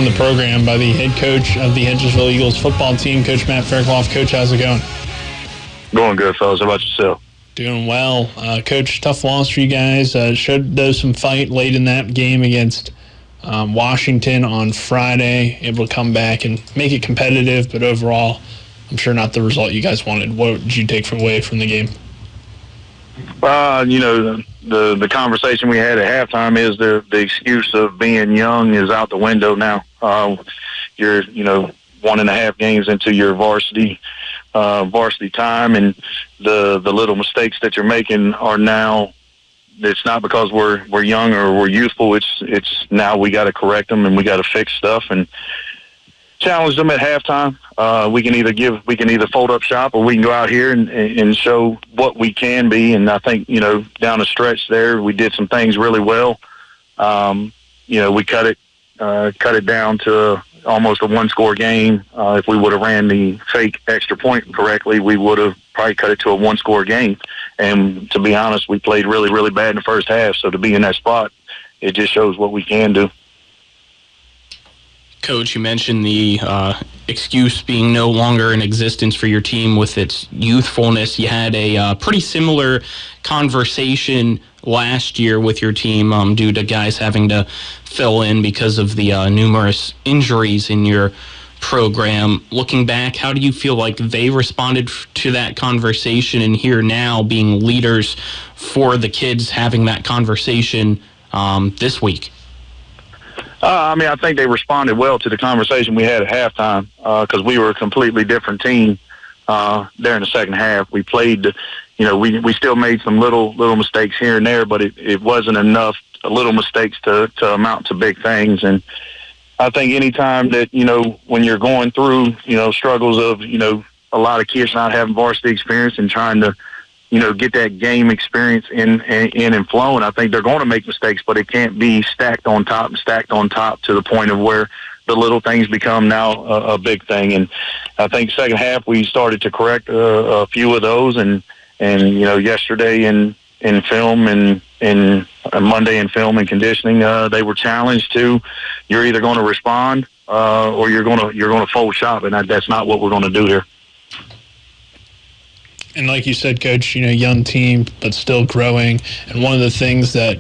on the program by the head coach of the Hedgesville Eagles football team, Coach Matt Faircloth. Coach, how's it going? Going good, fellas. How about yourself? Doing well. Coach, tough loss for you guys. Showed some fight late in that game against Washington on Friday, able to come back and make it competitive, but overall, I'm sure not the result you guys wanted. What did you take away from the game? The conversation we had at halftime is the excuse of being young is out the window now. You're 1.5 games into your varsity time, and the little mistakes that you're making are now. It's not because we're young or we're youthful. It's now we got to correct them and we got to fix stuff and challenge them at halftime. We can either fold up shop or we can go out here and show what we can be. And I think down the stretch there we did some things really well. We cut it down to almost a one-score game. If we would have ran the fake extra point correctly, we would have probably cut it to a one-score game. And to be honest, we played really, really bad in the first half. So to be in that spot, it just shows what we can do. Coach, you mentioned the excuse being no longer in existence for your team with its youthfulness. You had a pretty similar conversation last year with your team due to guys having to fill in because of the numerous injuries in your program. Looking back, how do you feel like they responded to that conversation, and here now being leaders for the kids having that conversation this week? I think they responded well to the conversation we had at halftime because we were a completely different team there in the second half. We played, we still made some little mistakes here and there, but it wasn't enough little mistakes to amount to big things. And I think anytime that, when you're going through, struggles of, a lot of kids not having varsity experience and trying to, get that game experience in and flowing, I think they're going to make mistakes, but it can't be stacked on top to the point of where the little things become now a big thing. And I think second half we started to correct a few of those, and yesterday in film and Monday in film and conditioning, they were challenged to, you're either going to respond or you're going to fold shop, and that's not what we're going to do here. And like you said, Coach, young team, but still growing. And one of the things that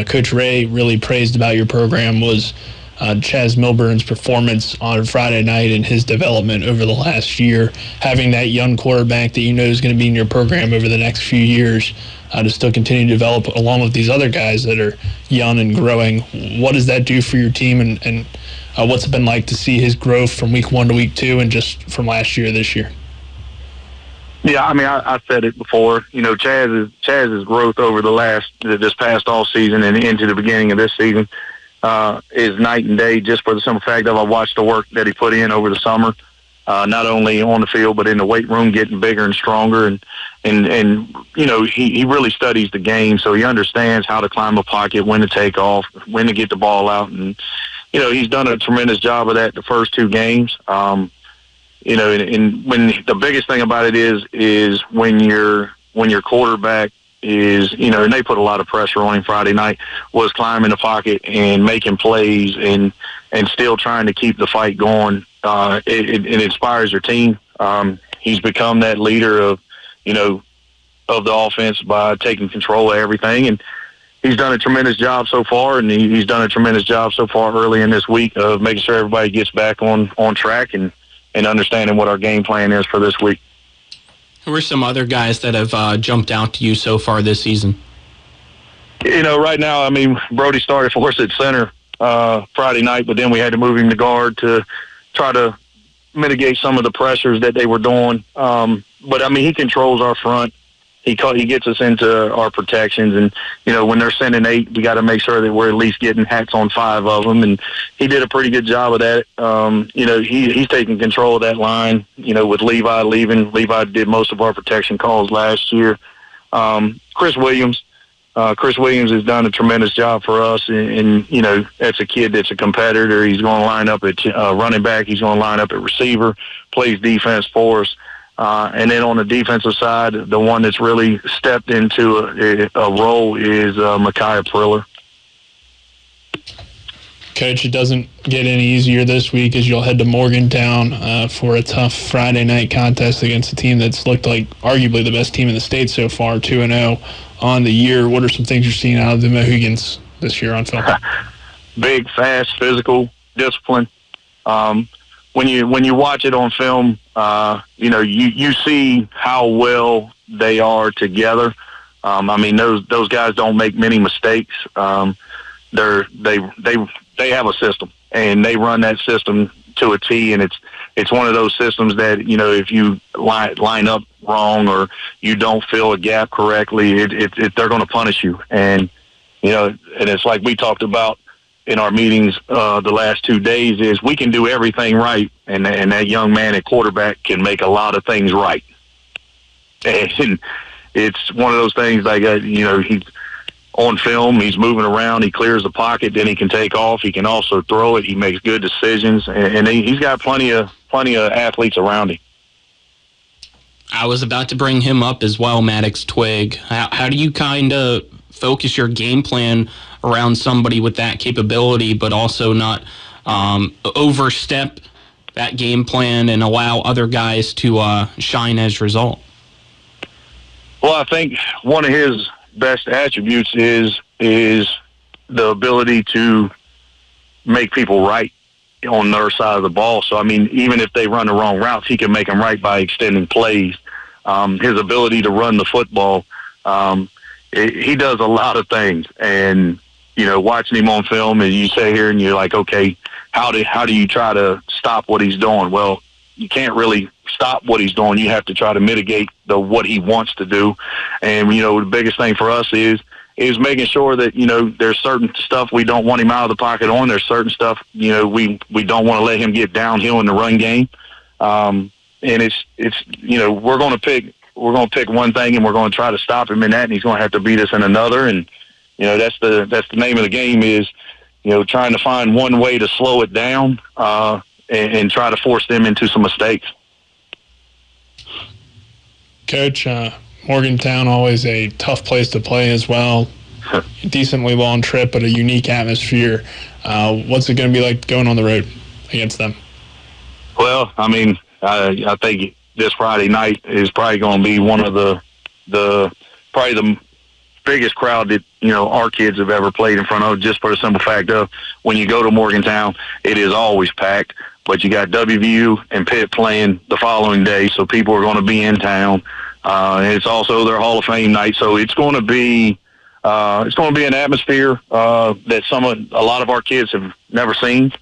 Coach Ray really praised about your program was Chaz Milburn's performance on Friday night and his development over the last year. Having that young quarterback that is going to be in your program over the next few years to still continue to develop along with these other guys that are young and growing. What does that do for your team, and what's it been like to see his growth from week 1 to week 2 and just from last year to this year? Yeah, I said it before. Chaz's growth over this past all season and into the beginning of this season is night and day. Just for the simple fact of I watched the work that he put in over the summer, not only on the field but in the weight room, getting bigger and stronger. And he really studies the game, so he understands how to climb a pocket, when to take off, when to get the ball out, and he's done a tremendous job of that the first 2 games. And when the biggest thing about it is when your quarterback is, and they put a lot of pressure on him Friday night, was climbing the pocket and making plays and still trying to keep the fight going. It inspires your team. He's become that leader of the offense by taking control of everything, and he's done a tremendous job so far, and he's done a tremendous job so far early in this week of making sure everybody gets back on track and understanding what our game plan is for this week. Who are some other guys that have jumped out to you so far this season? Right now, Brody started for us at center Friday night, but then we had to move him to guard to try to mitigate some of the pressures that they were doing. But he controls our front. He gets us into our protections, and when they're sending 8, we got to make sure that we're at least getting hats on 5 of them, and he did a pretty good job of that. He's taking control of that line. With Levi leaving, Levi did most of our protection calls last year. Chris Williams has done a tremendous job for us, and that's a kid that's a competitor. He's going to line up at running back. He's going to line up at receiver. Plays defense for us. And then on the defensive side, the one that's really stepped into a role is Micaiah Priller. Coach, it doesn't get any easier this week as you'll head to Morgantown for a tough Friday night contest against a team that's looked like arguably the best team in the state so far, 2-0 on the year. What are some things you're seeing out of the Mohegans this year on film? Big, fast, physical, discipline. When you watch it on film, you see how well they are together. Those guys don't make many mistakes. They have a system, and they run that system to a T, and it's one of those systems that, if you line up wrong or you don't fill a gap correctly, they're going to punish you. And, and it's like we talked about in our meetings the last 2 days is we can do everything right, and that young man at quarterback can make a lot of things right. And it's one of those things like, he's on film, he's moving around, he clears the pocket, then he can take off. He can also throw it. He makes good decisions, and he's got plenty of athletes around him. I was about to bring him up as well, Maddox Twig. How do you kind of focus your game plan around somebody with that capability, but also not overstep that game plan and allow other guys to shine as a result? Well, I think one of his best attributes is the ability to make people right on their side of the ball. So, even if they run the wrong routes, he can make them right by extending plays. His ability to run the football, he does a lot of things. And, watching him on film, and you sit here and you're like, okay, how do you try to stop what he's doing? Well, you can't really stop what he's doing. You have to try to mitigate what he wants to do. And, the biggest thing for us is making sure that, there's certain stuff we don't want him out of the pocket on. There's certain stuff, we don't want to let him get downhill in the run game. And it's we're going to pick one thing and we're going to try to stop him in that, and he's going to have to beat us in another. And, that's the name of the game is, trying to find one way to slow it down, and try to force them into some mistakes. Coach, Morgantown, always a tough place to play as well. Decently long trip, but a unique atmosphere. What's it going to be like going on the road against them? Well, I think this Friday night is probably going to be one of the biggest crowd that, our kids have ever played in front of, just for the simple fact of when you go to Morgantown, it is always packed. But you got WVU and Pitt playing the following day, so people are going to be in town. And it's also their Hall of Fame night, so it's going to be an atmosphere that a lot of our kids have never seen.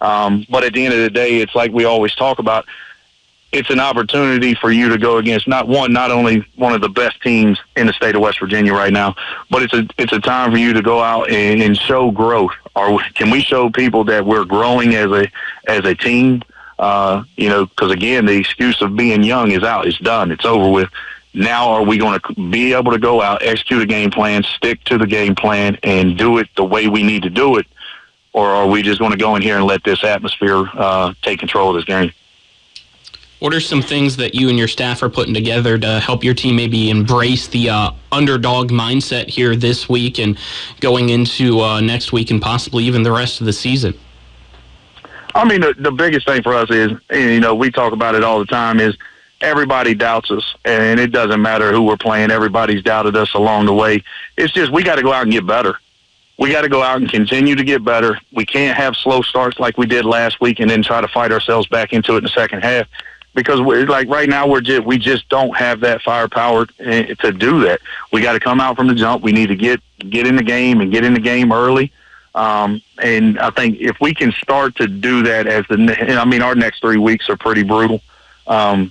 But at the end of the day, it's like we always talk about. It's an opportunity for you to go against not only one of the best teams in the state of West Virginia right now, but it's a time for you to go out and show growth. Or can we show people that we're growing as a team? Because again, the excuse of being young is out. It's done. It's over with. Now, are we going to be able to go out, execute a game plan, stick to the game plan, and do it the way we need to do it? Or are we just going to go in here and let this atmosphere take control of this game? What are some things that you and your staff are putting together to help your team maybe embrace the underdog mindset here this week and going into next week and possibly even the rest of the season? The biggest thing for us is, we talk about it all the time, is everybody doubts us, and it doesn't matter who we're playing. Everybody's doubted us along the way. It's just we got to go out and get better. We got to go out and continue to get better. We can't have slow starts like we did last week and then try to fight ourselves back into it in the second half. Because right now we just don't have that firepower to do that. We got to come out from the jump. We need to get in the game and get in the game early. And I think if we can start to do that our next 3 weeks are pretty brutal. I'm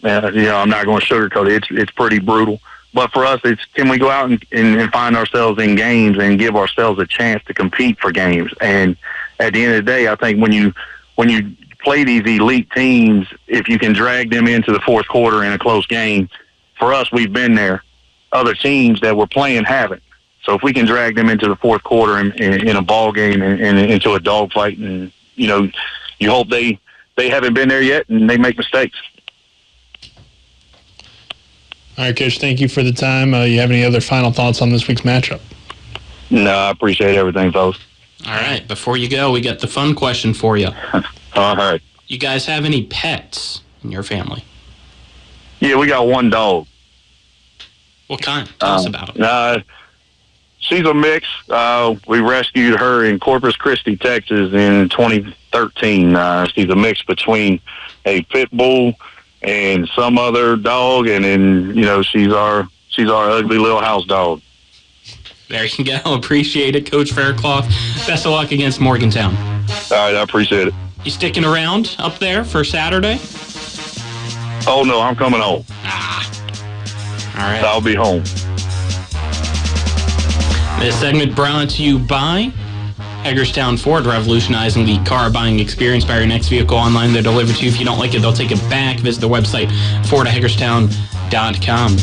not going to sugarcoat it. It's pretty brutal. But for us, it's can we go out and find ourselves in games and give ourselves a chance to compete for games. And at the end of the day, I think when you play these elite teams, if you can drag them into the fourth quarter in a close game, for us, we've been there. Other teams that we're playing haven't. So if we can drag them into the fourth quarter in a ball game and into a dogfight, and you hope they haven't been there yet and they make mistakes. All right, Coach, thank you for the time. You have any other final thoughts on this week's matchup? No, I appreciate everything, folks. All right, before you go, we got the fun question for you. All right. You guys have any pets in your family? Yeah, we got one dog. What kind? Tell us about it. She's a mix. We rescued her in Corpus Christi, Texas in 2013. She's a mix between a pit bull and some other dog, and then, she's our ugly little house dog. There you go. Appreciate it, Coach Faircloth. Best of luck against Morgantown. All right, I appreciate it. You sticking around up there for Saturday? Oh, no, I'm coming home. All right. I'll be home. This segment brought to you by Hagerstown Ford, revolutionizing the car buying experience. Buy your next vehicle online. They're delivered to you. If you don't like it, they'll take it back. Visit the website, fordhagerstown.com.